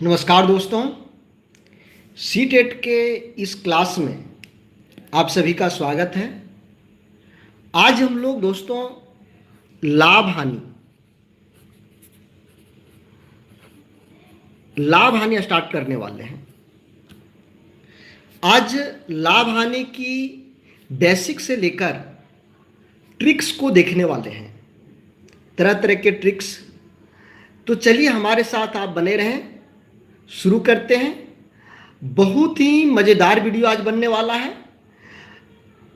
नमस्कार दोस्तों, C TET के इस क्लास में आप सभी का स्वागत है। आज हम लोग दोस्तों लाभ हानि स्टार्ट करने वाले हैं। आज लाभ हानि की बेसिक से लेकर ट्रिक्स को देखने वाले हैं, तरह तरह के ट्रिक्स। तो चलिए हमारे साथ आप बने रहें, शुरू करते हैं। बहुत ही मज़ेदार वीडियो आज बनने वाला है।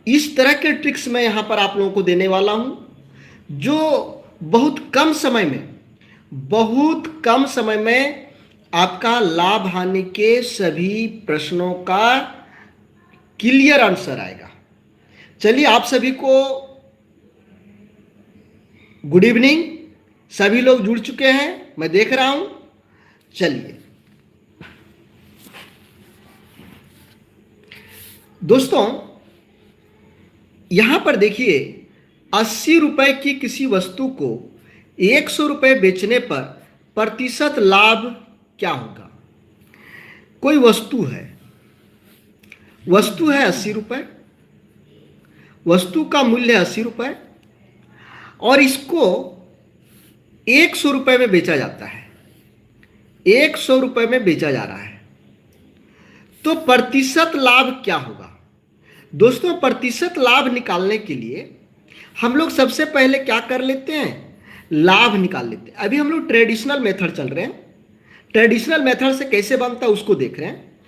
इस तरह के ट्रिक्स मैं यहाँ पर आप लोगों को देने वाला हूँ जो बहुत कम समय में आपका लाभ हानि के सभी प्रश्नों का क्लियर आंसर आएगा। चलिए आप सभी को गुड इवनिंग। सभी लोग जुड़ चुके हैं, मैं देख रहा हूँ। चलिए दोस्तों, यहां पर देखिए 80 रुपए की किसी वस्तु को 100 रुपए बेचने पर प्रतिशत लाभ क्या होगा। कोई वस्तु है 80 रुपए, वस्तु का मूल्य है 80 रुपए और इसको 100 रुपए में बेचा जाता है। 100 रुपए में बेचा जा रहा है, तो प्रतिशत लाभ क्या होगा। दोस्तों, प्रतिशत लाभ निकालने के लिए हम लोग सबसे पहले क्या कर लेते हैं, लाभ निकाल लेते हैं। अभी हम लोग ट्रेडिशनल मेथड चल रहे हैं। ट्रेडिशनल मेथड से कैसे बनता है उसको देख रहे हैं।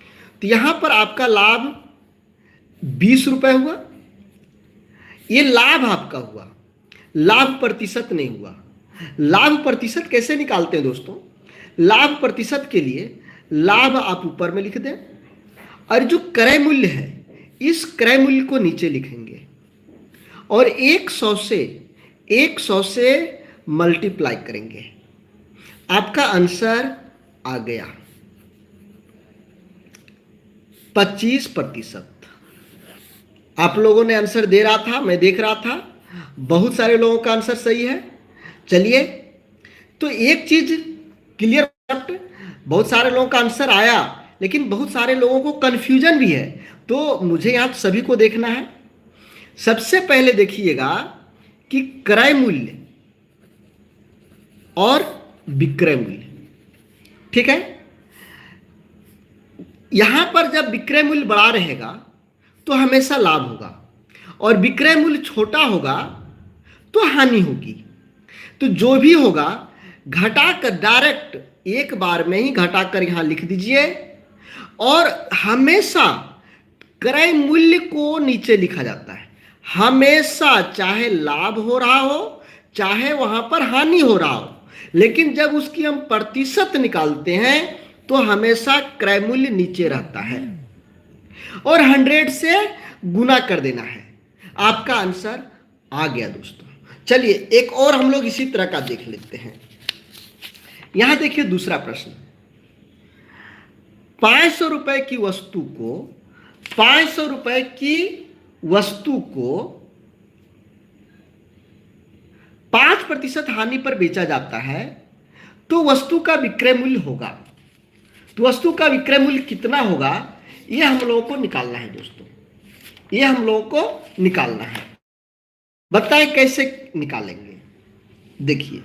तो यहां पर आपका लाभ 20 रुपए हुआ। ये लाभ आपका हुआ, लाभ प्रतिशत नहीं हुआ। लाभ प्रतिशत कैसे निकालते हैं दोस्तों। लाभ प्रतिशत के लिए लाभ आप ऊपर में लिख दें और जो क्रय मूल्य है इस क्रय मूल्य को नीचे लिखेंगे और 100 से मल्टीप्लाई करेंगे। आपका आंसर आ गया 25%। आप लोगों ने आंसर दे रहा था, मैं देख रहा था, बहुत सारे लोगों का आंसर सही है। चलिए, तो एक चीज क्लियर, बहुत सारे लोगों का आंसर आया लेकिन बहुत सारे लोगों को कंफ्यूजन भी है, तो मुझे यहाँ सभी को देखना है। सबसे पहले देखिएगा कि क्रय मूल्य और विक्रय मूल्य, ठीक है। यहां पर जब विक्रय मूल्य बड़ा रहेगा तो हमेशा लाभ होगा और विक्रय मूल्य छोटा होगा तो हानि होगी। तो जो भी होगा घटाकर डायरेक्ट एक बार में ही घटाकर यहां लिख दीजिए और हमेशा क्रय मूल्य को नीचे लिखा जाता है। हमेशा, चाहे लाभ हो रहा हो चाहे वहां पर हानि हो रहा हो, लेकिन जब उसकी हम प्रतिशत निकालते हैं तो हमेशा क्रय मूल्य नीचे रहता है और 100 से गुना कर देना है। आपका आंसर आ गया दोस्तों। चलिए एक और हम लोग इसी तरह का देख लेते हैं। यहां देखिए दूसरा प्रश्न। 500 रुपए की वस्तु को 5% हानि पर बेचा जाता है तो वस्तु का विक्रय मूल्य होगा। तो वस्तु का विक्रय मूल्य कितना होगा, यह हम लोगों को निकालना है दोस्तों। यह हम लोगों को निकालना है। बताएं कैसे निकालेंगे। देखिए,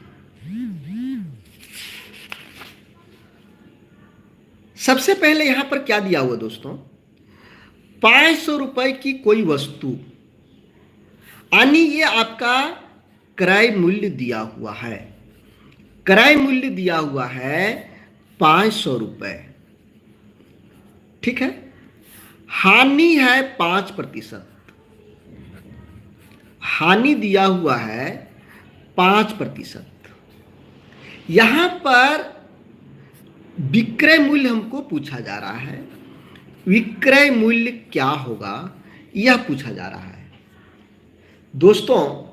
सबसे पहले यहां पर क्या दिया हुआ दोस्तों, 500 रुपए की कोई वस्तु, यानी ये आपका क्रय मूल्य दिया हुआ है। क्रय मूल्य दिया हुआ है 500 रुपए, ठीक है। हानि है 5%। हानि दिया हुआ है 5%। यहां पर विक्रय मूल्य हमको पूछा जा रहा है। विक्रय मूल्य क्या होगा यह पूछा जा रहा है। दोस्तों,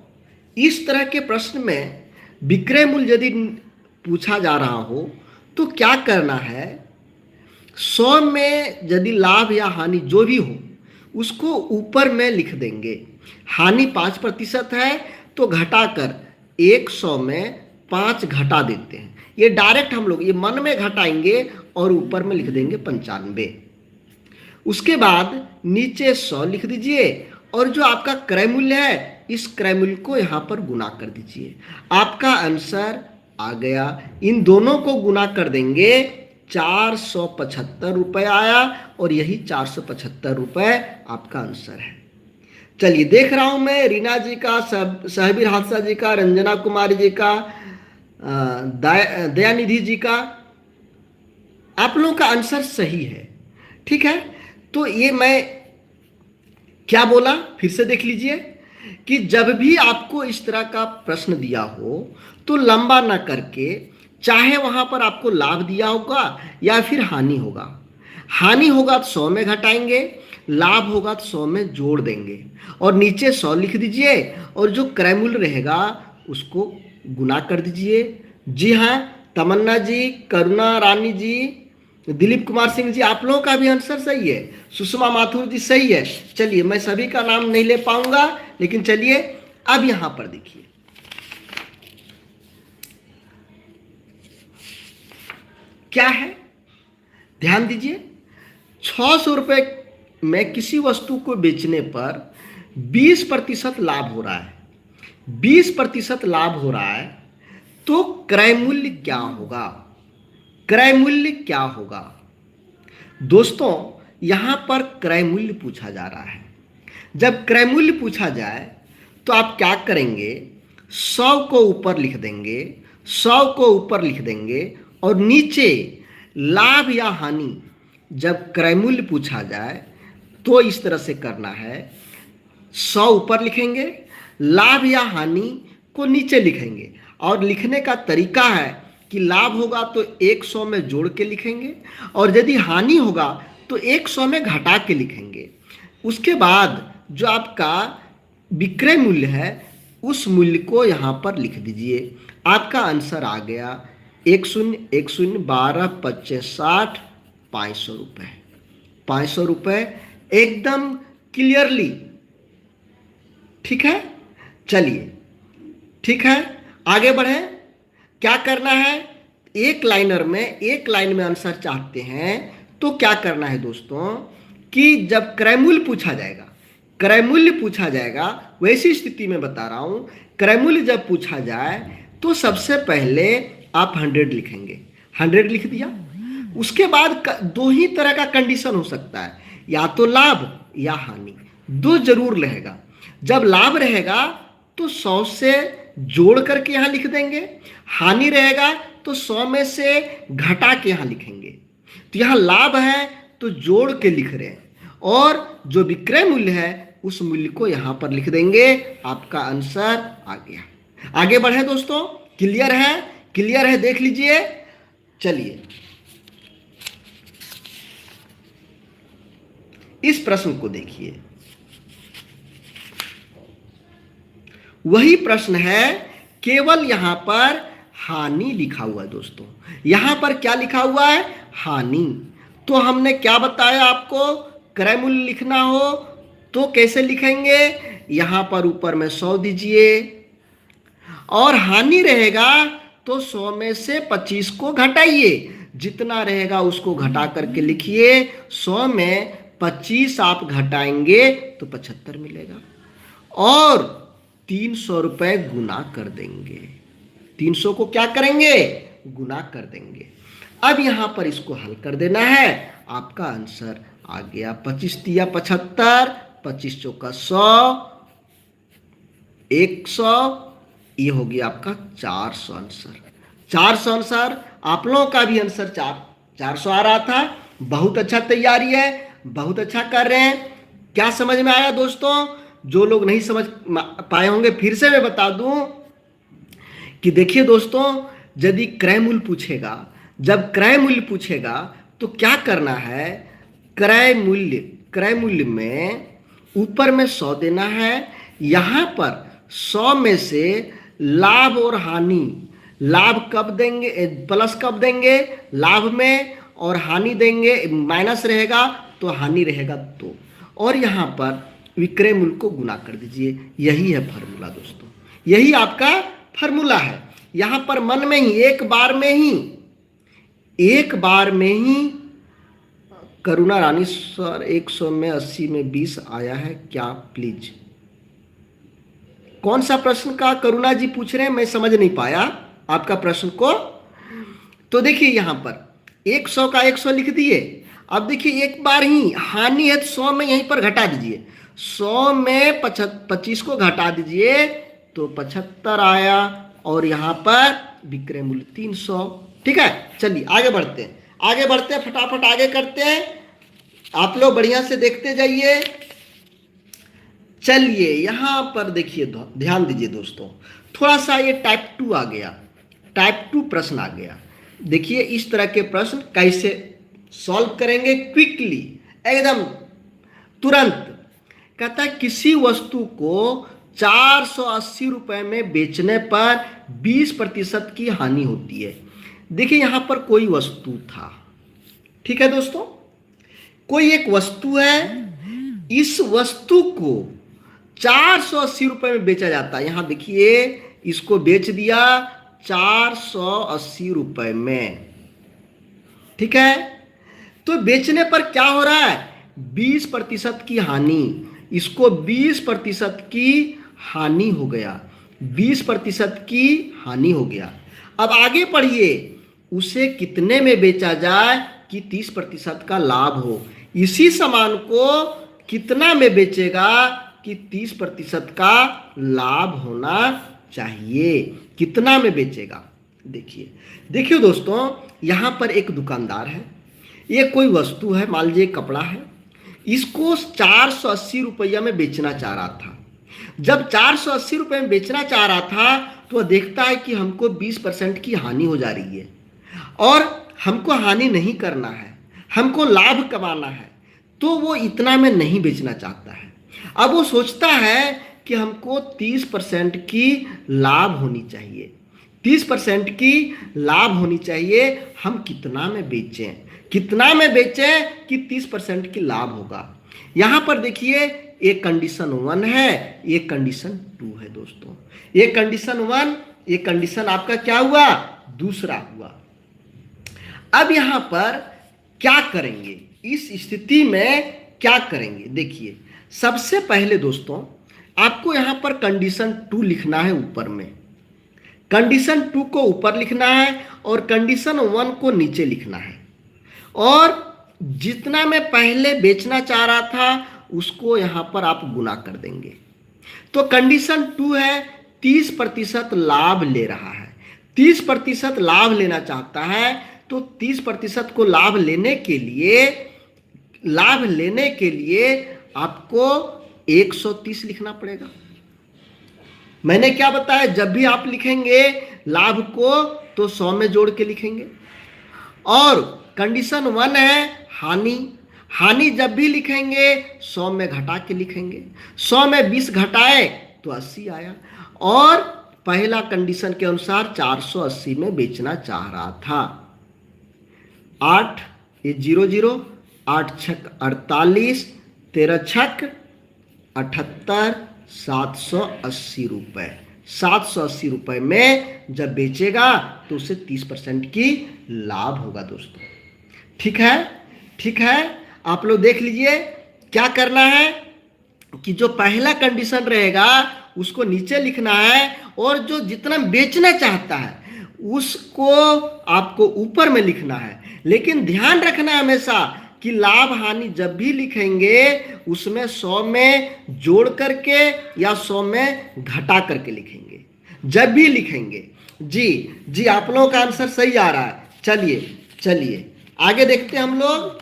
इस तरह के प्रश्न में विक्रय मूल्य यदि पूछा जा रहा हो तो क्या करना है, 100 में यदि लाभ या हानि जो भी हो उसको ऊपर में लिख देंगे। हानि 5% है तो घटाकर 100 में 5 घटा देते हैं। ये डायरेक्ट हम लोग ये मन में घटाएंगे और ऊपर में लिख देंगे 95। उसके बाद नीचे 100 लिख दीजिए और जो आपका क्रय मूल्य है इस क्रय मूल्य को यहाँ पर गुना कर दीजिए। आपका आंसर आ गया। इन दोनों को गुना कर देंगे 475 रुपये आया और यही 475 रुपये आपका आंसर है। चलिए देख रहा हूं मैं रीना जी का, सहबीर हादसा जी का, रंजना कुमारी जी का, दयानिधि जी का, आप लोगों का आंसर सही है। ठीक है, तो ये मैं क्या बोला फिर से देख लीजिए कि जब भी आपको इस तरह का प्रश्न दिया हो तो लंबा ना करके, चाहे वहां पर आपको लाभ दिया होगा या फिर हानि होगा, हानि होगा तो 100 में घटाएंगे, लाभ होगा तो 100 में जोड़ देंगे और नीचे 100 लिख दीजिए और जो क्रय मूल्य रहेगा उसको गुना कर दीजिए। जी हाँ, तमन्ना जी, करुणा रानी जी, दिलीप कुमार सिंह जी, आप लोगों का भी आंसर सही है। सुषमा माथुर जी सही है। चलिए मैं सभी का नाम नहीं ले पाऊंगा, लेकिन चलिए अब यहां पर देखिए क्या है, ध्यान दीजिए। 600 रुपये में किसी वस्तु को बेचने पर 20% लाभ हो रहा है, 20% लाभ हो रहा है, तो क्रय मूल्य क्या होगा? क्रय मूल्य क्या होगा? दोस्तों यहां पर क्रय मूल्य पूछा जा रहा है। जब क्रय मूल्य पूछा जाए तो आप क्या करेंगे, 100 को ऊपर लिख देंगे, 100 को ऊपर लिख देंगे और नीचे लाभ या हानि, जब क्रय मूल्य पूछा जाए तो इस तरह से करना है, 100 ऊपर लिखेंगे, लाभ या हानि को नीचे लिखेंगे और लिखने का तरीका है कि लाभ होगा तो 100 में जोड़ के लिखेंगे और यदि हानि होगा तो 100 में घटा के लिखेंगे। उसके बाद जो आपका विक्रय मूल्य है उस मूल्य को यहाँ पर लिख दीजिए। आपका आंसर आ गया 10 10 12 25 60 500 रुपये। 500 रुपये एकदम क्लियरली। ठीक है, चलिए ठीक है आगे बढ़े। क्या करना है, एक लाइन में आंसर चाहते हैं तो क्या करना है दोस्तों कि जब क्रय मूल्य पूछा जाएगा, वैसी स्थिति में बता रहा हूं, क्रय मूल्य जब पूछा जाए तो सबसे पहले आप 100 लिखेंगे। 100 लिख दिया, उसके बाद दो ही तरह का कंडीशन हो सकता है, या तो लाभ या हानि, दो जरूर रहेगा। जब लाभ रहेगा तो 100 से जोड़ करके यहां लिख देंगे, हानि रहेगा तो 100 में से घटा के यहां लिखेंगे। तो यहां लाभ है तो जोड़ के लिख रहे हैं और जो विक्रय मूल्य है उस मूल्य को यहां पर लिख देंगे। आपका आंसर आ गया। आगे बढ़े दोस्तों, क्लियर है? क्लियर है, देख लीजिए। चलिए इस प्रश्न को देखिए, वही प्रश्न है, केवल यहां पर हानि लिखा हुआ है दोस्तों। यहां पर क्या लिखा हुआ है? हानि। तो हमने क्या बताया आपको, क्रय मूल्य लिखना हो तो कैसे लिखेंगे, यहां पर ऊपर में 100 दीजिए और हानि रहेगा तो 100 में से 25 को घटाइए, जितना रहेगा उसको घटा करके लिखिए। 100 में 25 आप घटाएंगे तो 75 मिलेगा और 300 रुपए गुना कर देंगे। 300 को क्या करेंगे? गुना कर देंगे। अब यहां पर इसको हल कर देना है। आपका आंसर आ गया 25 तिया 75, 25 चौका 100, 100, ये हो गया आपका 400 आंसर। 400 आंसर। आप लोगों का भी आंसर 400 आ रहा था। बहुत अच्छा तैयारी है, बहुत अच्छा कर रहे हैं। क्या समझ में आया दोस्तों? जो लोग नहीं समझ पाए होंगे फिर से मैं बता दूं कि देखिए दोस्तों, यदि क्रय मूल्य पूछेगा, जब क्रय मूल्य पूछेगा तो क्या करना है, क्रय मूल्य में ऊपर में 100 देना है, यहां पर 100 में से लाभ और हानि, लाभ कब देंगे, प्लस कब देंगे, लाभ में, और हानि देंगे, माइनस रहेगा तो हानि रहेगा तो, और यहां पर विक्रय मूल्य को गुना कर दीजिए। यही है फॉर्मूला दोस्तों, यही आपका फॉर्मूला है। यहां पर मन में ही एक बार में ही एक बार में ही करुणा रानी सर 100 में 80 में 20 आया है क्या प्लीज? कौन सा प्रश्न का करुणा जी पूछ रहे हैं, मैं समझ नहीं पाया आपका प्रश्न को। तो देखिए यहां पर 100 का 100 लिख दिए। अब देखिए एक बार ही हानि है तो 100 में यहीं पर घटा दीजिए, 100 में 25 को घटा दीजिए तो 75 आया, और यहां पर विक्रय मूल्य 300। ठीक है, चलिए आगे बढ़ते हैं, आगे बढ़ते हैं, फटाफट आगे करते हैं, आप लोग बढ़िया से देखते जाइए। चलिए यहां पर देखिए, ध्यान दीजिए दोस्तों, थोड़ा सा ये टाइप 2 आ गया, टाइप 2 प्रश्न आ गया। देखिए इस तरह के प्रश्न कैसे सॉल्व करेंगे क्विकली, एकदम तुरंत। कहता है किसी वस्तु को 480 रुपए में बेचने पर 20% की हानि होती है। देखिए यहां पर कोई वस्तु था, ठीक है दोस्तों, कोई एक वस्तु है, इस वस्तु को 480 रुपए में बेचा जाता है। यहां देखिए इसको बेच दिया 480 रुपए में, ठीक है। तो बेचने पर क्या हो रहा है, 20% की हानि, इसको 20% की हानि हो गया, 20% की हानि हो गया। अब आगे पढ़िए, उसे कितने में बेचा जाए कि 30% का लाभ हो। इसी सामान को कितना में बेचेगा कि 30% का लाभ होना चाहिए, कितना में बेचेगा। देखिए देखिए दोस्तों, यहां पर एक दुकानदार है, ये कोई वस्तु है, मान लीजिए कपड़ा है, इसको 480 रुपया में बेचना चाह रहा था। जब 480 रुपये में बेचना चाह रहा था तो वह देखता है कि हमको 20% की हानि हो जा रही है, और हमको हानि नहीं करना है, हमको लाभ कमाना है, तो वो इतना में नहीं बेचना चाहता है। अब वो सोचता है कि हमको 30% की लाभ होनी चाहिए, 30% की लाभ होनी चाहिए, हम कितना में बेचें, कितना में बेचें कि 30% की लाभ होगा। यहां पर देखिए एक कंडीशन 1 है, एक कंडीशन 2 है दोस्तों। ये कंडीशन 1, ये कंडीशन आपका क्या हुआ, दूसरा हुआ। अब यहां पर क्या करेंगे, इस स्थिति में क्या करेंगे। देखिए सबसे पहले दोस्तों आपको यहां पर कंडीशन 2 लिखना है ऊपर में, कंडीशन 2 को ऊपर लिखना है और कंडीशन 1 को नीचे लिखना है, और जितना मैं पहले बेचना चाह रहा था उसको यहां पर आप गुना कर देंगे। तो कंडीशन 2 है 30% लाभ ले रहा है, 30% लाभ लेना चाहता है, तो 30% को लाभ लेने के लिए आपको 130 लिखना पड़ेगा। मैंने क्या बताया, जब भी आप लिखेंगे लाभ को तो 100 में जोड़ के लिखेंगे। और कंडीशन 1 है हानि, हानि जब भी लिखेंगे 100 में घटा के लिखेंगे, 100 में 20 घटाए तो 80 आया, और पहला कंडीशन के अनुसार 480 में बेचना चाह रहा था। 8 ये 00, 8 छक 48, 13 छक 78, 780 रुपए, 780 रुपए में जब बेचेगा तो उसे 30% की लाभ होगा दोस्तों। ठीक है, ठीक है, आप लोग देख लीजिए क्या करना है कि जो पहला कंडीशन रहेगा उसको नीचे लिखना है, और जो जितना बेचना चाहता है उसको आपको ऊपर में लिखना है। लेकिन ध्यान रखना हमेशा कि लाभ हानि जब भी लिखेंगे उसमें 100 में जोड़ करके या 100 में घटा करके लिखेंगे, जब भी लिखेंगे। जी जी, आप लोगों का आंसर सही आ रहा है। चलिए चलिए आगे देखते हैं हम लोग।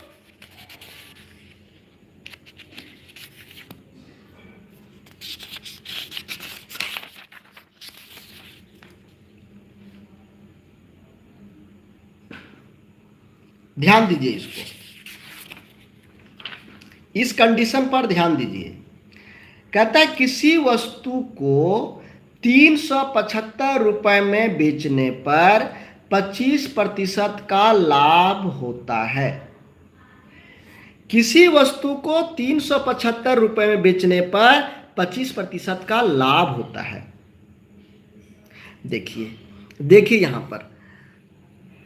ध्यान दीजिए इसको, इस कंडीशन पर ध्यान दीजिए। कहता है किसी वस्तु को 375 रुपए में बेचने पर 25% का लाभ होता है। किसी वस्तु को 375 रुपए में बेचने पर 25% का लाभ होता है। देखिए देखिए यहां पर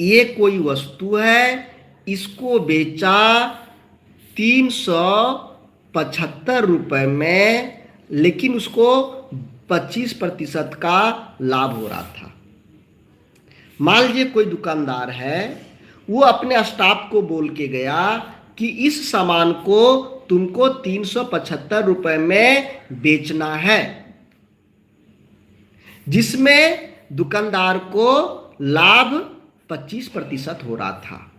ये कोई वस्तु है, इसको बेचा 375 रुपए में, लेकिन उसको 25% का लाभ हो रहा था। मान लीजिए कोई दुकानदार है, वो अपने स्टाफ को बोल के गया कि इस सामान को तुमको 375 रुपए में बेचना है, जिसमें दुकानदार को लाभ 25% हो रहा था।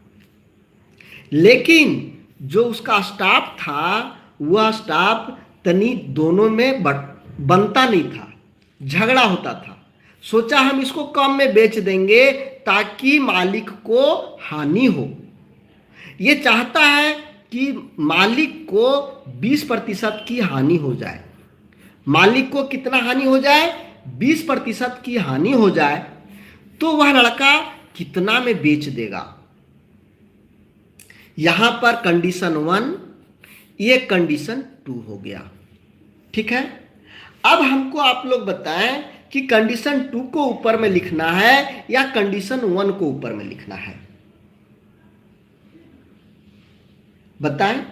लेकिन जो उसका स्टाफ था, वह स्टाफ तनी दोनों में बनता नहीं था, झगड़ा होता था। सोचा हम इसको कम में बेच देंगे ताकि मालिक को हानि हो। ये चाहता है कि मालिक को 20% की हानि हो जाए। मालिक को कितना हानि हो जाए? 20% की हानि हो जाए। तो वह लड़का कितना में बेच देगा? यहां पर कंडीशन 1, ये कंडीशन 2 हो गया। ठीक है, अब हमको आप लोग बताएं कि कंडीशन 2 को ऊपर में लिखना है या कंडीशन 1 को ऊपर में लिखना है, बताएं।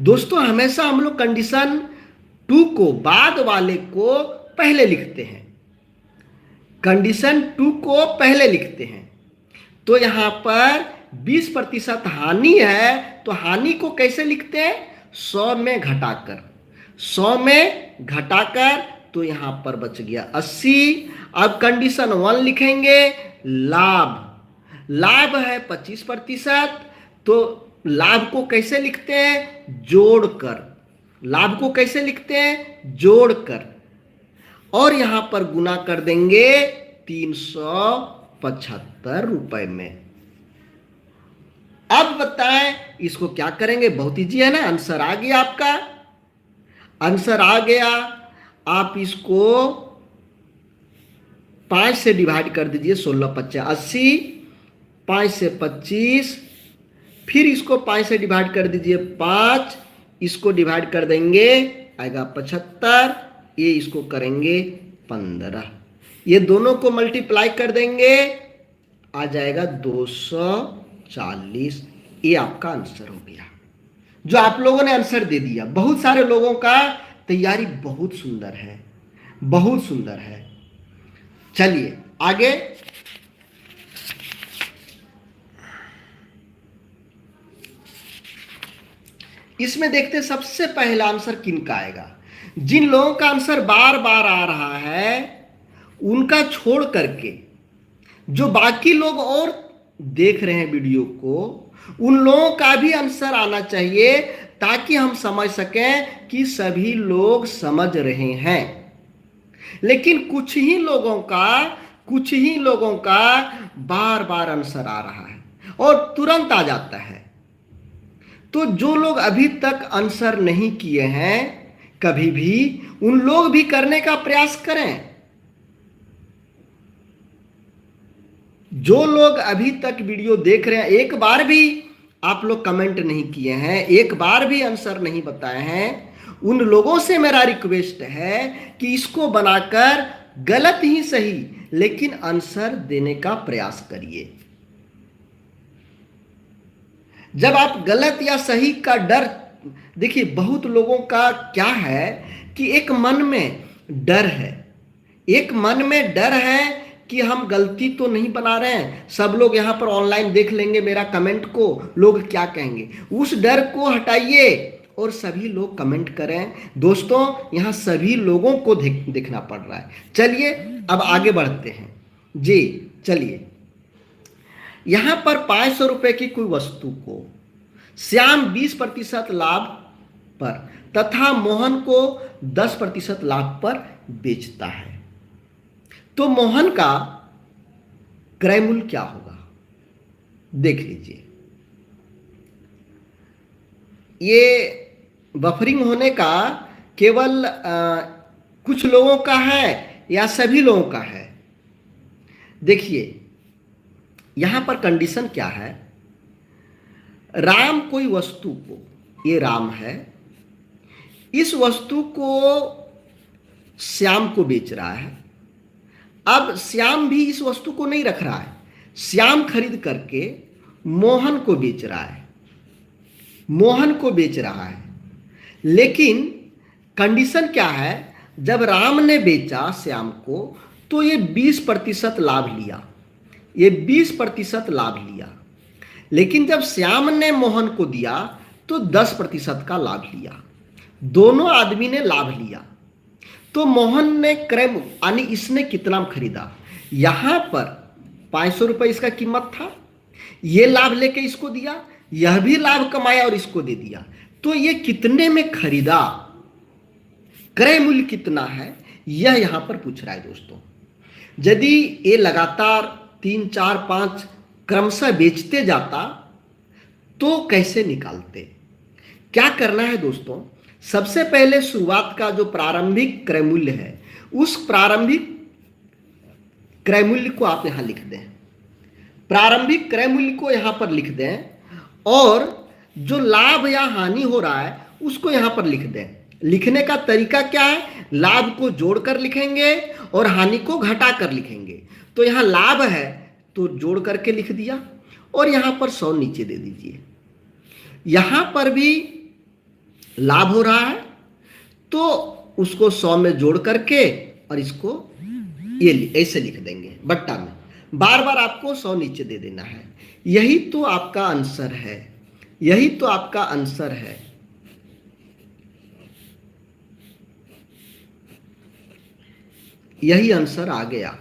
दोस्तों, हमेशा हम लोग कंडीशन 2 को, बाद वाले को पहले लिखते हैं। कंडीशन 2 को पहले लिखते हैं। तो यहां पर 20% हानि है, तो हानि को कैसे लिखते हैं? 100 में घटाकर। 100 में घटाकर तो यहां पर बच गया 80। अब कंडीशन 1 लिखेंगे, लाभ। लाभ है 25%, तो लाभ को कैसे लिखते हैं? जोड़कर। लाभ को कैसे लिखते हैं? जोड़कर। और यहां पर गुना कर देंगे 375 रुपए में। अब बताएं इसको क्या करेंगे? बहुत इजी है ना, आंसर आ गया आपका। आंसर आ गया। आप इसको 5 से डिवाइड कर दीजिए। 16 × 5 = 80, 5 से 25, फिर इसको 5 से डिवाइड कर दीजिए 5, इसको डिवाइड कर देंगे आएगा 75, ये इसको करेंगे 15, ये दोनों को मल्टीप्लाई कर देंगे आ जाएगा 240। ये आपका आंसर हो गया, जो आप लोगों ने आंसर दे दिया। बहुत सारे लोगों का तैयारी बहुत सुंदर है, बहुत सुंदर है। चलिए आगे। इसमें देखते हैं सबसे पहला आंसर किन का आएगा। जिन लोगों का आंसर बार बार आ रहा है उनका छोड़ करके जो बाकी लोग और देख रहे हैं वीडियो को, उन लोगों का भी आंसर आना चाहिए, ताकि हम समझ सकें कि सभी लोग समझ रहे हैं। लेकिन कुछ ही लोगों का बार बार आंसर आ रहा है और तुरंत आ जाता है। तो जो लोग अभी तक आंसर नहीं किए हैं कभी भी, उन लोग भी करने का प्रयास करें। जो लोग अभी तक वीडियो देख रहे हैं, एक बार भी आप लोग कमेंट नहीं किए हैं, एक बार भी आंसर नहीं बताए हैं, उन लोगों से मेरा रिक्वेस्ट है कि इसको बनाकर गलत ही सही लेकिन आंसर देने का प्रयास करिए। जब आप गलत या सही का डर, देखिए बहुत लोगों का क्या है कि एक मन में डर है, एक मन में डर है कि हम गलती तो नहीं बना रहे हैं, सब लोग यहाँ पर ऑनलाइन देख लेंगे मेरा कमेंट को, लोग क्या कहेंगे। उस डर को हटाइए और सभी लोग कमेंट करें। दोस्तों यहाँ सभी लोगों को देखना पड़ रहा है। चलिए अब आगे बढ़ते हैं जी। चलिए, यहां पर 500 रुपए की कोई वस्तु को श्याम 20% लाभ पर तथा मोहन को 10% लाभ पर बेचता है, तो मोहन का क्रय मूल्य क्या होगा? देख लीजिए। ये बफरिंग होने का केवल कुछ लोगों का है या सभी लोगों का है? देखिए यहां पर कंडीशन क्या है। राम कोई वस्तु को, ये राम है, इस वस्तु को श्याम को बेच रहा है। अब श्याम भी इस वस्तु को नहीं रख रहा है, श्याम खरीद करके मोहन को बेच रहा है, मोहन को बेच रहा है। लेकिन कंडीशन क्या है, जब राम ने बेचा श्याम को तो ये 20% लाभ लिया, ये 20% लाभ लिया। लेकिन जब श्याम ने मोहन को दिया तो 10% का लाभ लिया, दोनों आदमी ने लाभ लिया। तो मोहन ने क्रय यानी इसने कितना में खरीदा, यहां पर 500 रुपये इसका कीमत था, ये लाभ लेके इसको दिया, यह भी लाभ कमाया और इसको दे दिया। तो ये कितने में खरीदा, क्रय मूल्य कितना है, यह यहां पर पूछ रहा है दोस्तों। यदि ये लगातार 3, 4, 5 क्रमशः बेचते जाता तो कैसे निकालते, क्या करना है दोस्तों। सबसे पहले शुरुआत का जो प्रारंभिक क्रय मूल्य है, उस प्रारंभिक क्रय मूल्य को आप यहां लिख दें, प्रारंभिक क्रय मूल्य को यहां पर लिख दें, और जो लाभ या हानि हो रहा है उसको यहां पर लिख दें। लिखने का तरीका क्या है, लाभ को जोड़कर लिखेंगे और हानि को घटाकर लिखेंगे। तो यहां लाभ है तो जोड़ करके लिख दिया, और यहां पर 100 नीचे दे दीजिए। यहां पर भी लाभ हो रहा है तो उसको 100 में जोड़ करके और इसको ये ऐसे लिख देंगे बट्टा में, बार बार आपको 100 नीचे दे देना है। यही तो आपका आंसर है, यही तो आपका आंसर है। यही आंसर आ गया,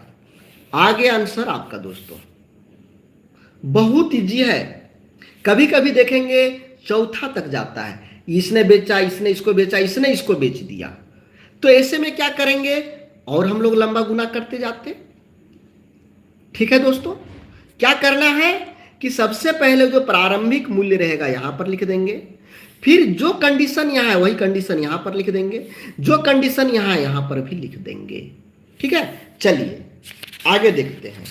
आगे आंसर आपका दोस्तों। बहुत इजी है। कभी कभी देखेंगे चौथा तक जाता है, इसने बेचा, इसने इसको बेचा, इसने इसको बेच दिया। तो ऐसे में क्या करेंगे, और हम लोग लंबा गुना करते जाते। ठीक है दोस्तों, क्या करना है कि सबसे पहले जो प्रारंभिक मूल्य रहेगा यहां पर लिख देंगे, फिर जो कंडीशन यहां है वही कंडीशन यहां पर लिख देंगे, जो कंडीशन यहां है यहां पर भी लिख देंगे। ठीक है, चलिए आगे देखते हैं।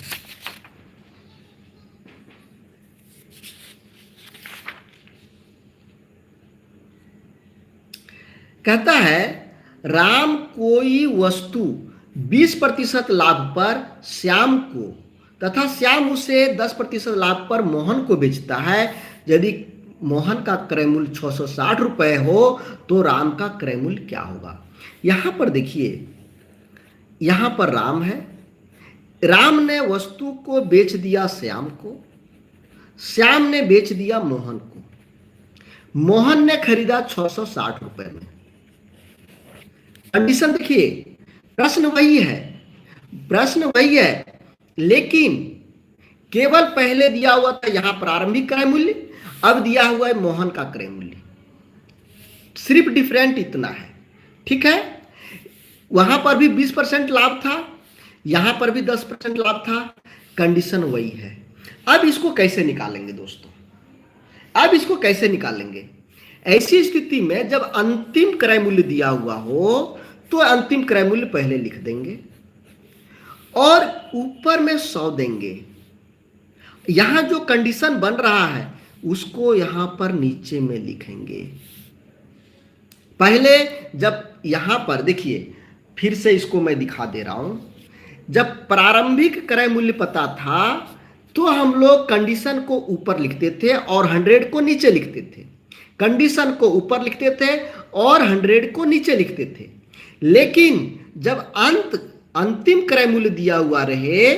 कहता है राम कोई वस्तु 20% लाभ पर श्याम को तथा श्याम उसे 10% लाभ पर मोहन को बेचता है। यदि मोहन का क्रय मूल्य 660 रुपए हो तो राम का क्रय मूल्य क्या होगा। यहां पर देखिए, यहां पर राम है, राम ने वस्तु को बेच दिया श्याम को, श्याम ने बेच दिया मोहन को, मोहन ने खरीदा 660 रुपए में। कंडीशन देखिए, प्रश्न वही है, प्रश्न वही है, लेकिन केवल पहले दिया हुआ था यहां प्रारंभिक क्रय मूल्य, अब दिया हुआ है मोहन का क्रय मूल्य, सिर्फ डिफरेंट इतना है। ठीक है, वहां पर भी 20% लाभ था, यहां पर भी 10% लाभ था, कंडीशन वही है। अब इसको कैसे निकालेंगे दोस्तों, अब इसको कैसे निकालेंगे। ऐसी स्थिति में जब अंतिम क्रय मूल्य दिया हुआ हो तो अंतिम क्रय मूल्य पहले लिख देंगे और ऊपर में 100 देंगे। यहां जो कंडीशन बन रहा है उसको यहां पर नीचे में लिखेंगे। पहले जब यहां पर देखिए, फिर से इसको मैं दिखा दे रहा हूं, जब प्रारंभिक क्रय मूल्य पता था तो हम लोग कंडीशन को ऊपर लिखते थे और 100 को नीचे लिखते थे, कंडीशन को ऊपर लिखते थे और 100 को नीचे लिखते थे। लेकिन जब अंतिम क्रय मूल्य दिया हुआ रहे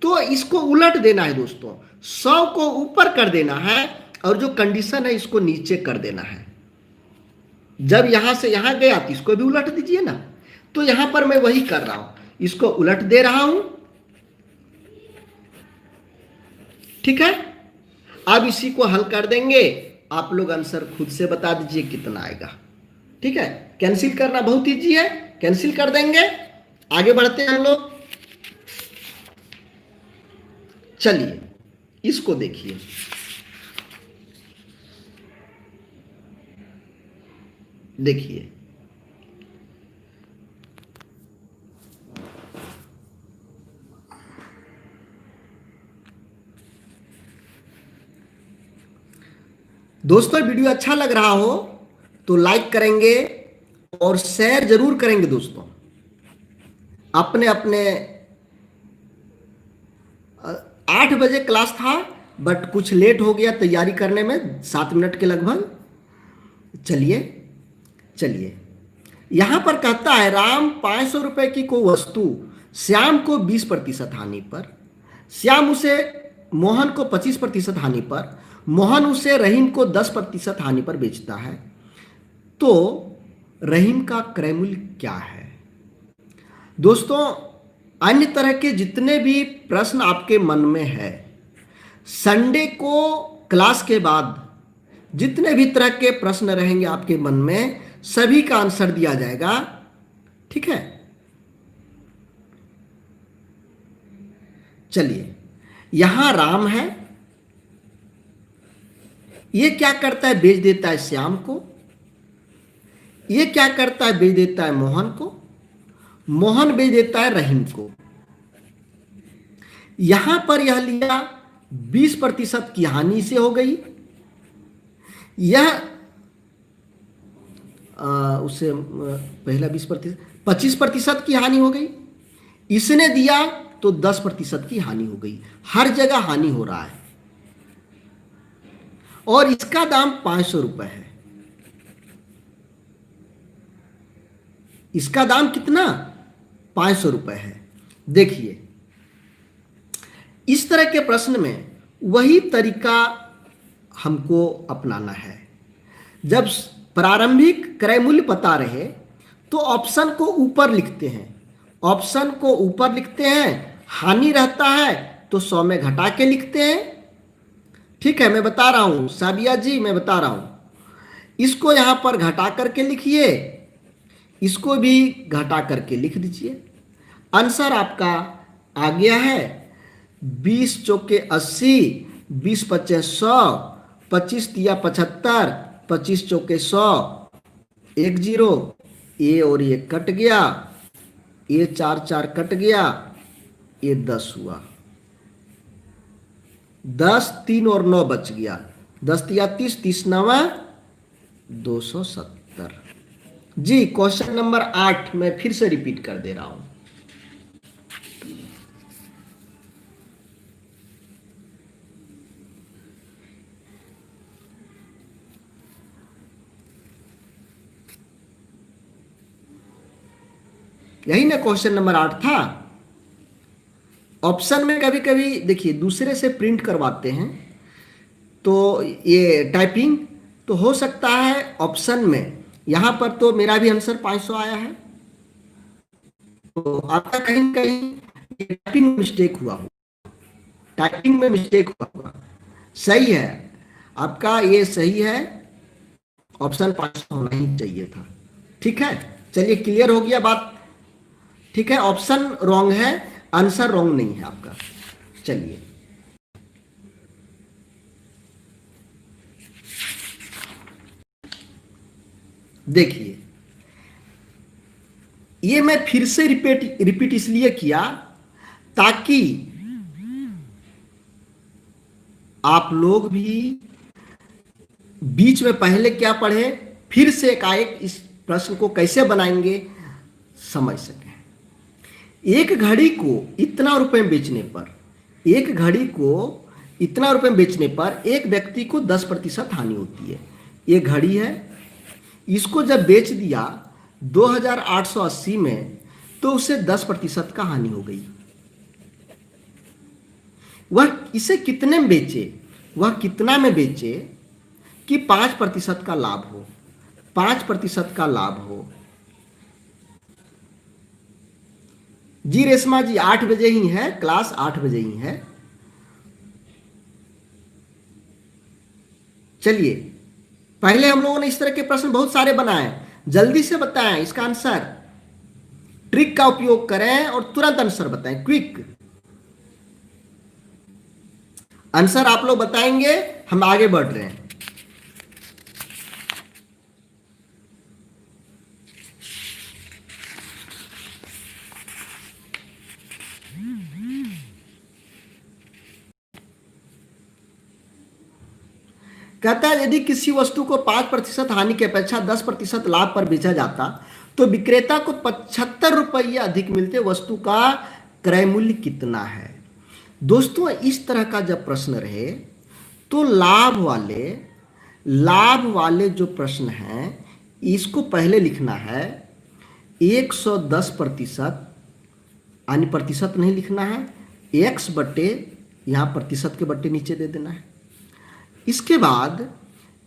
तो इसको उलट देना है दोस्तों, 100 को ऊपर कर देना है और जो कंडीशन है इसको नीचे कर देना है। जब यहां से यहां गया तो इसको भी उलट दीजिए ना, तो यहां पर मैं वही कर रहा हूं, इसको उलट दे रहा हूं। ठीक है, अब इसी को हल कर देंगे, आप लोग आंसर खुद से बता दीजिए कितना आएगा। ठीक है, कैंसिल करना बहुत इजी है, कैंसिल कर देंगे, आगे बढ़ते हैं हम लोग। चलिए इसको देखिए, देखिए दोस्तों, वीडियो अच्छा लग रहा हो तो लाइक करेंगे और शेयर जरूर करेंगे दोस्तों, अपने अपने 8 बजे क्लास था, बट कुछ लेट हो गया तैयारी करने में, 7 मिनट के लगभग। चलिए चलिए, यहां पर कहता है राम 500 रुपए की कोई वस्तु श्याम को 20% हानि पर, श्याम उसे मोहन को 25% हानि पर, मोहन उसे रहीम को 10% हानि पर बेचता है, तो रहीम का क्रय मूल्य क्या है? दोस्तों, अन्य तरह के जितने भी प्रश्न आपके मन में है, संडे को क्लास के बाद जितने भी तरह के प्रश्न रहेंगे आपके मन में, सभी का आंसर दिया जाएगा। ठीक है, चलिए, यहां राम है, ये क्या करता है, बेच देता है श्याम को। ये क्या करता है, बेच देता है मोहन को। मोहन बेच देता है रहीम को। यहां पर यह लिया 20% की हानि से हो गई, यह उससे पहला 20%, 25% की हानि हो गई। इसने दिया तो 10% की हानि हो गई। हर जगह हानि हो रहा है, और इसका दाम 500 रुपए है। इसका दाम कितना, 500 रुपए है। देखिए, इस तरह के प्रश्न में वही तरीका हमको अपनाना है। जब प्रारंभिक क्रय मूल्य पता रहे तो ऑप्शन को ऊपर लिखते हैं, ऑप्शन को ऊपर लिखते हैं। हानि रहता है तो 100 में घटा के लिखते हैं। ठीक है, मैं बता रहा हूं साबिया जी, मैं बता रहा हूं। इसको यहां पर घटा करके लिखिए, इसको भी घटा करके लिख दीजिए। आंसर आपका आ गया है 20 चौके 80, 20 पचे 100, 25 तिया 75, 25 चौके 100, 1 0, ये और ये कट गया, ये 4 4 कट गया, ये 10 हुआ। 10, 3 और 9 बच गया, 10 तिया 30, 30 9 270। जी, क्वेश्चन नंबर 8 मैं फिर से रिपीट कर दे रहा हूं। यही ना क्वेश्चन नंबर 8 था। ऑप्शन में कभी कभी देखिए दूसरे से प्रिंट करवाते हैं, तो ये टाइपिंग तो हो सकता है ऑप्शन में। यहां पर तो मेरा भी आंसर 500 आया है, तो आपका कहीं न कहीं टाइपिंग में मिस्टेक हुआ हो, टाइपिंग में मिस्टेक हुआ होगा। सही है, आपका ये सही है, ऑप्शन 500 होना ही चाहिए था। ठीक है, चलिए, क्लियर हो गया बात। ठीक है, ऑप्शन रॉन्ग है, आंसर रॉन्ग नहीं है आपका। चलिए, देखिए, ये मैं फिर से रिपीट इसलिए किया ताकि आप लोग भी बीच में पहले क्या पढ़े, फिर से एकाएक इस प्रश्न को कैसे बनाएंगे समझ सकें। एक घड़ी को इतना रुपए बेचने पर, एक घड़ी को इतना रुपए बेचने पर एक व्यक्ति को 10% हानि होती है। ये घड़ी है, इसको जब बेच दिया 2880 में, तो उसे 10% का हानि हो गई। वह इसे कितने में बेचे, वह कितना में बेचे कि 5% का लाभ हो, 5% का लाभ हो। जी रेशमा जी, 8 बजे ही है क्लास, 8 बजे ही है। चलिए, पहले हम लोगों ने इस तरह के प्रश्न बहुत सारे बनाए, जल्दी से बताएं इसका आंसर। ट्रिक का उपयोग करें और तुरंत आंसर बताएं, क्विक आंसर आप लोग बताएंगे, हम आगे बढ़ रहे हैं। कहता है यदि किसी वस्तु को 5% हानि की अपेक्षा 10% लाभ पर बेचा जाता तो विक्रेता को 75 रुपये अधिक मिलते, वस्तु का क्रय मूल्य कितना है? दोस्तों इस तरह का जब प्रश्न रहे तो लाभ वाले जो प्रश्न हैं इसको पहले लिखना है 110%, यानी प्रतिशत नहीं लिखना है, x बटे यहाँ प्रतिशत के बटे नीचे दे देना है। इसके बाद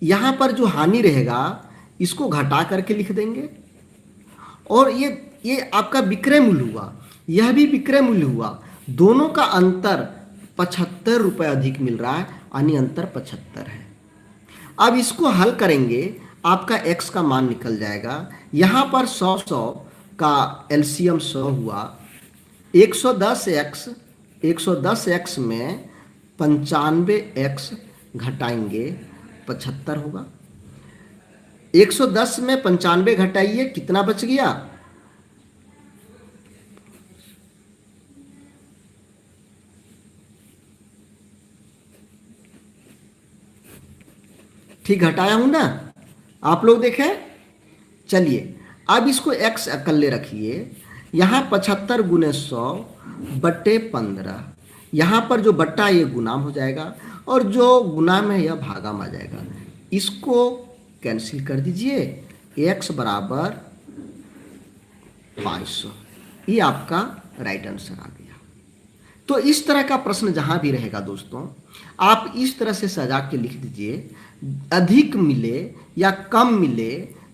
यहाँ पर जो हानि रहेगा इसको घटा करके लिख देंगे, और ये आपका विक्रय मूल्य हुआ, यह भी विक्रय मूल्य हुआ, दोनों का अंतर 75 रुपये अधिक मिल रहा है, यानी अंतर 75 है। अब इसको हल करेंगे, आपका x का मान निकल जाएगा। यहाँ पर 100 का एलसीएम 100 हुआ, 110x में 95x घटाएंगे 75 होगा। 110 में 95 घटाइए, कितना बच गया? ठीक घटाया हूं ना, आप लोग देखें। चलिए अब इसको x अकल्ले रखिए, यहाँ 75 गुने 100 बटे 15, यहाँ पर जो बट्टा ये गुणाम हो जाएगा और जो गुणाम है यह भागाम आ जाएगा। इसको कैंसिल कर दीजिए, x बराबर 500, ये आपका राइट आंसर आ गया। तो इस तरह का प्रश्न जहां भी रहेगा दोस्तों, आप इस तरह से सजा के लिख दीजिए, अधिक मिले या कम मिले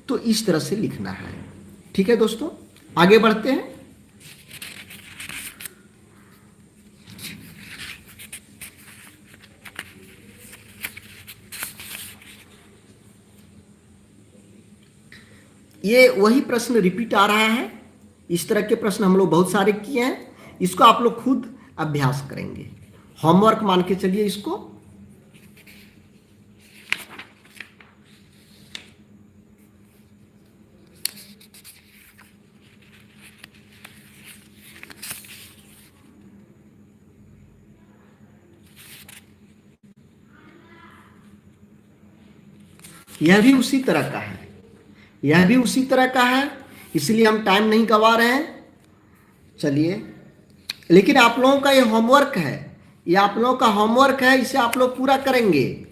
तो इस तरह से लिखना है। ठीक है दोस्तों, आगे बढ़ते हैं। ये वही प्रश्न रिपीट आ रहा है, इस तरह के प्रश्न हम लोग बहुत सारे किए हैं, इसको आप लोग खुद अभ्यास करेंगे, होमवर्क मान के चलिए इसको। यह भी उसी तरह का है, यह भी उसी तरह का है, इसलिए हम टाइम नहीं गवा रहे हैं। चलिए, लेकिन आप लोगों का ये होमवर्क है, ये आप लोगों का होमवर्क है, इसे आप लोग पूरा करेंगे।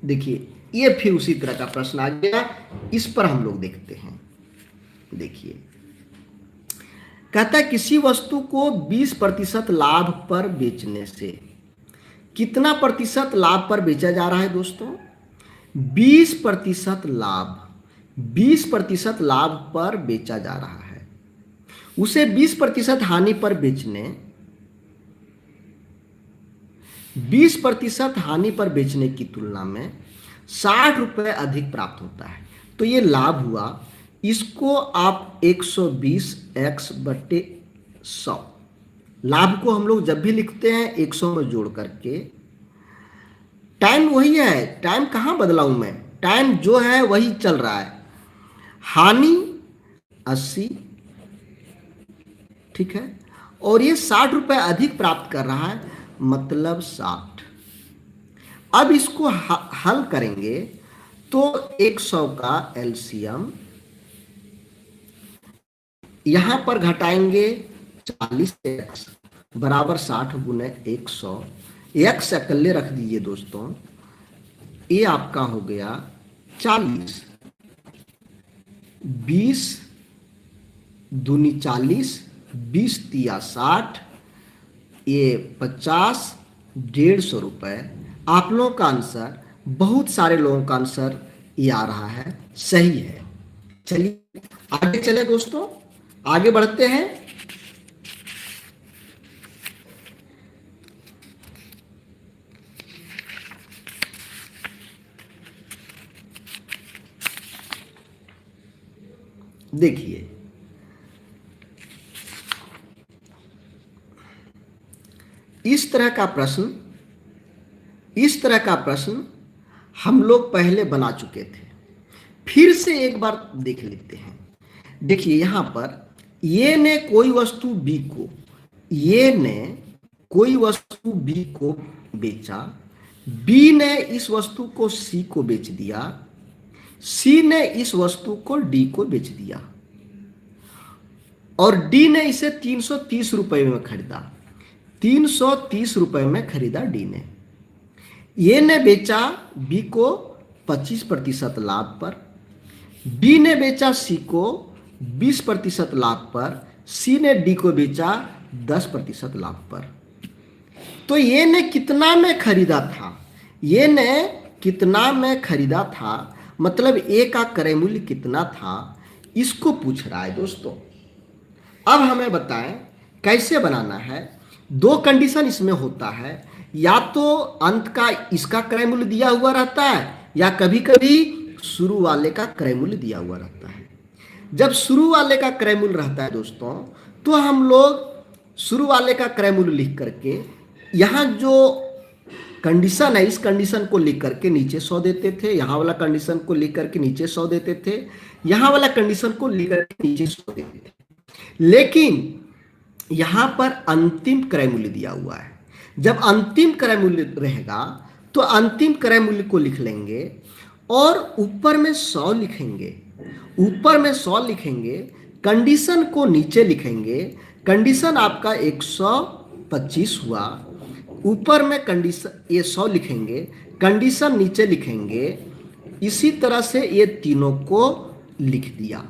देखिए ये फिर उसी तरह का प्रश्न आ गया, इस पर हम लोग देखते हैं। देखिए कहता है किसी वस्तु को 20% लाभ पर बेचने से, कितना प्रतिशत लाभ पर बेचा जा रहा है दोस्तों? 20% लाभ, 20% लाभ पर बेचा जा रहा है। उसे 20% हानि पर बेचने, 20% हानि पर बेचने की तुलना में 60 रुपये अधिक प्राप्त होता है, तो ये लाभ हुआ। इसको आप 120x बटे 100, लाभ को हम लोग जब भी लिखते हैं 100 में जोड़ करके, टाइम वही है, टाइम कहाँ बदला हूं मैं, टाइम जो है वही चल रहा है। हानि 80, ठीक है, और ये 60 रुपये अधिक प्राप्त कर रहा है, मतलब 60। अब इसको हल करेंगे तो 100 का एलसीएम यहां पर घटाएंगे 40x बराबर 60 गुने 100, x अकेले रख दीजिए दोस्तों, ये आपका हो गया 40, 20 दूनी 40, 20 तिया 60, ये 50, 150 रुपये। आप लोगों का आंसर, बहुत सारे लोगों का आंसर ये आ रहा है, सही है। चलिए आगे चले दोस्तों, आगे बढ़ते हैं। देखिए इस तरह का प्रश्न हम लोग पहले बना चुके थे, फिर से एक बार देख लेते हैं। देखिए यहां पर ये ने कोई वस्तु बी को, ये ने कोई वस्तु बी को बेचा, बी ने इस वस्तु को सी को बेच दिया, सी ने इस वस्तु को डी को बेच दिया। और डी ने इसे 330 रुपए में खरीदा। 330 रुपए में खरीदा डी ने। ए ने बेचा बी को 25% लाभ पर। बी ने बेचा सी को 20% लाभ पर। सी ने डी को बेचा 10% लाभ पर। तो ये ने कितना में खरीदा था? ये ने कितना में खरीदा था, मतलब ए का क्रय मूल्य कितना था, इसको पूछ रहा है दोस्तों। अब हमें बताएं कैसे बनाना है। दो कंडीशन इसमें होता है, या तो अंत का इसका क्रय मूल्य दिया हुआ रहता है, या कभी कभी शुरू वाले का क्रय मूल्य दिया हुआ रहता है। जब शुरू वाले का क्रय मूल्य रहता है दोस्तों, तो हम लोग शुरू वाले का क्रय मूल्य लिख करके यहाँ जो कंडीशन है इस कंडीशन को लिख करके नीचे 100 देते थे, यहाँ वाला कंडीशन को लिख करके नीचे 100 देते थे, यहाँ वाला कंडीशन को लिख करके नीचे 100 देते थे। लेकिन यहाँ पर अंतिम क्रय मूल्य दिया हुआ है। जब अंतिम क्रय मूल्य रहेगा तो अंतिम क्रय मूल्य को लिख लेंगे और ऊपर में 100 लिखेंगे। ऊपर में 100 लिखेंगे, कंडीशन को नीचे लिखेंगे। कंडीशन आपका 125 हुआ। ऊपर में कंडीशन ये 100 लिखेंगे, कंडीशन नीचे लिखेंगे। इसी तरह से ये तीनों को लिख दिया।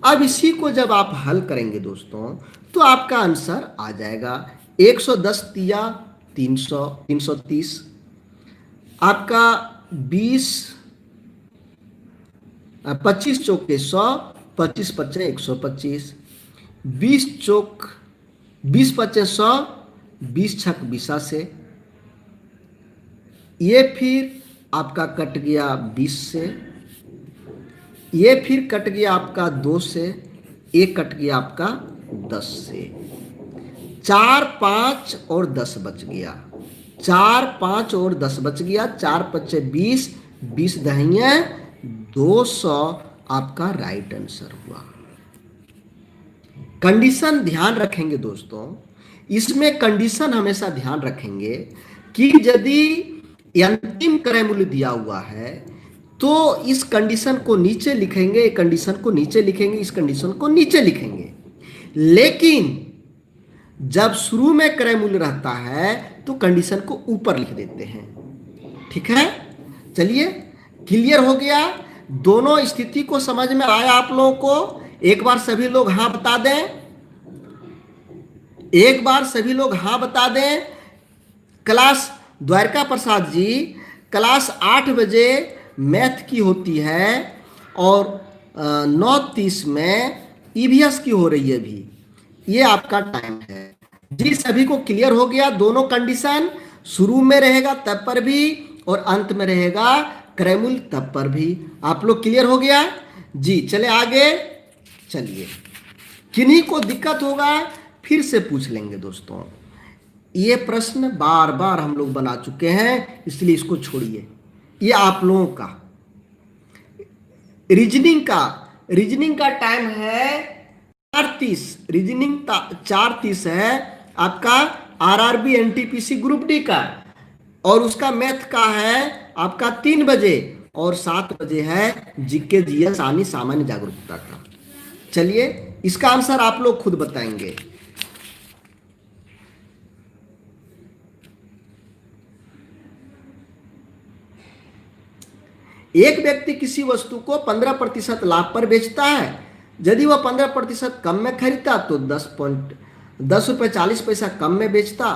अब इसी को जब आप हल करेंगे दोस्तों, तो आपका आंसर आ जाएगा 110 दिया 300 330, आपका 25 चौक के 100, 25 पच्चे 125, 20 चौक 20 पच्चे 100, 20 छक 20 से। ये फिर आपका कट गया 20 से, ये फिर कट गया आपका 2 से, एक कट गया आपका 10 से। 4 5 और 10 बच गया। 4 5 और 10 बच गया। 4 पच्चे 20, 20 दहिया 200 आपका राइट आंसर हुआ। कंडीशन ध्यान रखेंगे दोस्तों, इसमें कंडीशन हमेशा ध्यान रखेंगे कि यदि अंतिम क्रय मूल्य दिया हुआ है तो इस कंडीशन को नीचे लिखेंगे, कंडीशन को नीचे लिखेंगे, इस कंडीशन को नीचे लिखेंगे। लेकिन जब शुरू में क्रय मूल्य रहता है तो कंडीशन को ऊपर लिख देते हैं। ठीक है, चलिए क्लियर हो गया। दोनों स्थिति को समझ में आया आप लोगों को? एक बार सभी लोग हाँ बता दें। एक बार सभी लोग हाँ बता दें। क्लास द्वारका प्रसाद जी, क्लास 8 बजे मैथ की होती है और 9:30 में ईवीएस की हो रही है अभी। ये आपका टाइम है जी। सभी को क्लियर हो गया? दोनों कंडीशन शुरू में रहेगा तब पर भी और अंत में रहेगा क्रय मूल्य तब पर भी। आप लोग क्लियर हो गया जी? चले आगे। चलिए, किन्हीं को दिक्कत होगा फिर से पूछ लेंगे दोस्तों। ये प्रश्न बार बार हम लोग बना चुके हैं, इसलिए इसको छोड़िए। ये आप लोगों का रीजनिंग का टाइम है 4:30। रीजनिंग 4:30 है आपका आरआरबी एनटीपीसी ग्रुप डी का, और उसका मैथ का है आपका 3 बजे, और 7 बजे है जीके जीएस यानी सामान्य जागरूकता का। चलिए, इसका आंसर आप लोग खुद बताएंगे। एक व्यक्ति किसी वस्तु को 15% लाभ पर बेचता है। यदि वह 15% कम में खरीदता तो 10 रुपये 40 पैसा कम में बेचता।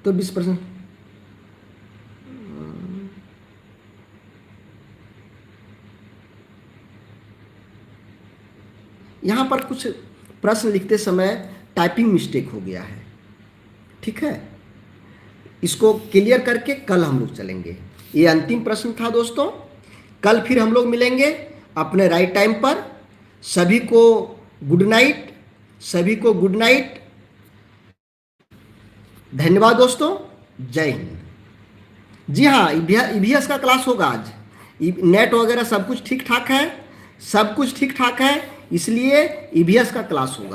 तो 20%। यहां पर कुछ प्रश्न लिखते समय टाइपिंग मिस्टेक हो गया है। ठीक है, इसको क्लियर करके कल हम लोग चलेंगे। ये अंतिम प्रश्न था दोस्तों। कल फिर हम लोग मिलेंगे अपने राइट टाइम पर। सभी को गुड नाइट, सभी को गुड नाइट। धन्यवाद दोस्तों, जय हिंद। जी हाँ, ईवीएस का क्लास होगा आज। नेट वगैरह सब कुछ ठीक ठाक है, सब कुछ ठीक ठाक है, इसलिए ईवीएस का क्लास होगा।